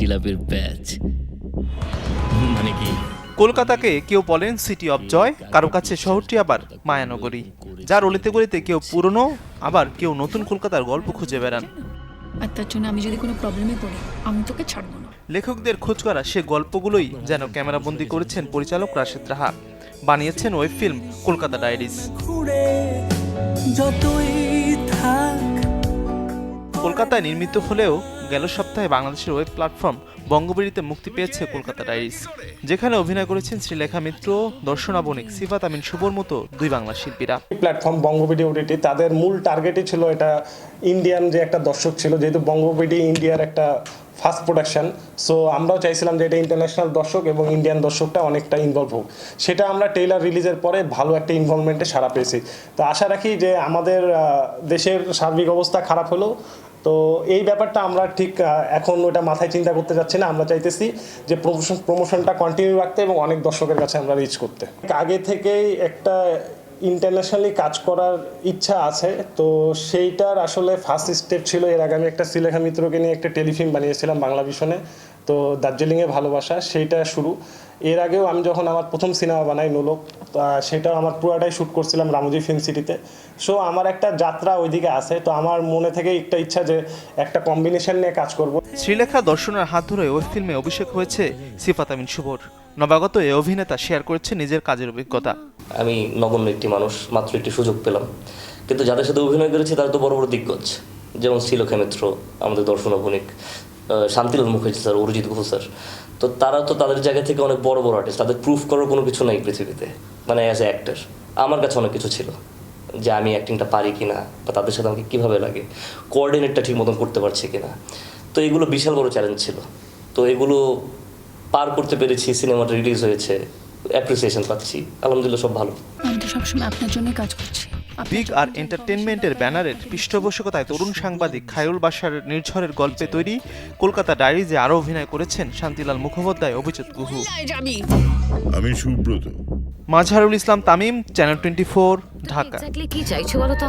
জিলাপির প্যাচ মানে কি? কলকাতাকে কেউ বলেন সিটি অফ জয়, কারো কাছে শহরটি আবার মায়ানগরী, যার অলিতে গলিতে কেউ পুরনো, আবার কেউ নতুন কলকাতার গল্প খুঁজে বেড়ান। আর তার জন্য আমি যদি কোনো প্রবলেমে পড়ি, আমি তোকে ছাড়বো না। লেখকদের খোঁজ করা সে গল্পগুলোই যেন ক্যামেরাবন্দি করেছেন পরিচালক রাশেদ রাহা, বানিয়েছেন ওয়েব ফিল্ম কলকাতা ডায়েরিজ। কলকাতায় নির্মিত হলেও গেল সপ্তাহে বাংলাদেশের ওয়েব প্ল্যাটফর্ম বঙ্গবিডিতে মুক্তি পেয়েছে কলকাতা ডায়েরিজ, যেখানে অভিনয় করেছেন শ্রীলেখা মিত্র, দর্শনা বণিক, সিফাত আমিন শুভর মতো দুই বাংলা শিল্পীরা। প্ল্যাটফর্ম বঙ্গবিডি ওটিটি তাদের মূল টার্গেটই ছিল এটা ইন্ডিয়ান যে একটা দর্শক ছিল, যেহেতু বঙ্গবিডি ইন্ডিয়ার একটা ফার্স্ট প্রোডাকশন, সো আমরাও চাইছিলাম যে এটা ইন্টারন্যাশনাল দর্শক এবং ইন্ডিয়ান দর্শকটা অনেকটা ইনভলভ হোক। সেটা আমরা ট্রেইলার রিলিজের পরে ভালো একটা ইনভলভমেন্টে সাড়া পেয়েছি। তো আশা রাখি যে আমাদের দেশের সার্বিক অবস্থা খারাপ হলেও তো এই ব্যাপারটা আমরা ঠিক এখন ওটা মাথায় চিন্তা করতে যাচ্ছি না। আমরা চাইতেছি যে প্রমোশনটা কন্টিনিউ রাখতে এবং অনেক দর্শকের কাছে আমরা রিচ করতে। আগে থেকেই একটা ইন্টারন্যাশনালি কাজ করার ইচ্ছা আছে, তো সেইটার আসলে ফার্স্ট স্টেপ ছিল এর আগে আমি একটা শ্রীলেখা মিত্রকে নিয়ে একটা টেলিফিল্ম বানিয়েছিলাম বাংলা ভিশনে, তো দার্জিলিংয়ে ভালোবাসা, সেইটা শুরু। এর আগেও আমি যখন আমার প্রথম সিনেমা বানাই নোলক, সেটাও আমার পুরাটাই শ্যুট করছিলাম রামোজি ফিল্ম সিটিতে। সো আমার একটা যাত্রা ওইদিকে আছে, তো আমার মনে থেকে একটা ইচ্ছা যে একটা কম্বিনেশন নিয়ে কাজ করব। শ্রীলেখা দর্শনের হাত ধরে ওয়েব ফিল্মে অভিষেক হয়েছে সিফাত আমিন শুভর। নবাগত এই অভিনেতা শেয়ার করেছে নিজের কাজের অভিজ্ঞতা। আমি নগণ্য একটি মানুষ, মাত্র একটি সুযোগ পেলাম, কিন্তু যাদের সাথে অভিনয় করেছি তারা তো বড় বড় দিগ্গজ, যেমন শ্রীলেখা মিত্র, আমাদের দর্শনা বণিক, শান্তিলাল মুখার্জি স্যার, অরিজিৎ ঘোষ স্যার। তো তারা তো তাদের জায়গা থেকে অনেক বড় বড় আর্টিস্ট, তাদের প্রুফ করার কোনো কিছু নাই পৃথিবীতে, মানে অ্যাজ এ অ্যাক্টর। আমার কাছে অনেক কিছু ছিল যে আমি অ্যাক্টিংটা পারি কিনা, বা তাদের সাথে আমাকে কীভাবে লাগে, কোঅর্ডিনেটটা ঠিক মতন করতে পারছি কিনা। তো এগুলো বিশাল বড় চ্যালেঞ্জ ছিল। তো এগুলো পার করতে পেরেছি, সিনেমাটা রিলিজ হয়েছে, অ্যাপ্রিসিয়েশন পাচ্ছি, আলহামদুলিল্লাহ সব ভালো। আমি তো সবসময় আপনার জন্যই কাজ করছি। বিগ আর এন্টারটেনমেন্টের ব্যানারের পৃষ্ঠপোষকতায় তরুণ সাংবাদিক খায়রুল বাশার নির্ঝরের গল্পে তৈরি কলকাতা ডায়েরিজে আরও অভিনয় করেছেন শান্তিলাল মুখোপাধ্যায়, অভিজিৎ গুহু। আমি সুব্রত। মাজহারুল ইসলাম তামিম, চ্যানেল 24, ঢাকা। কি চাইছো বলো তো?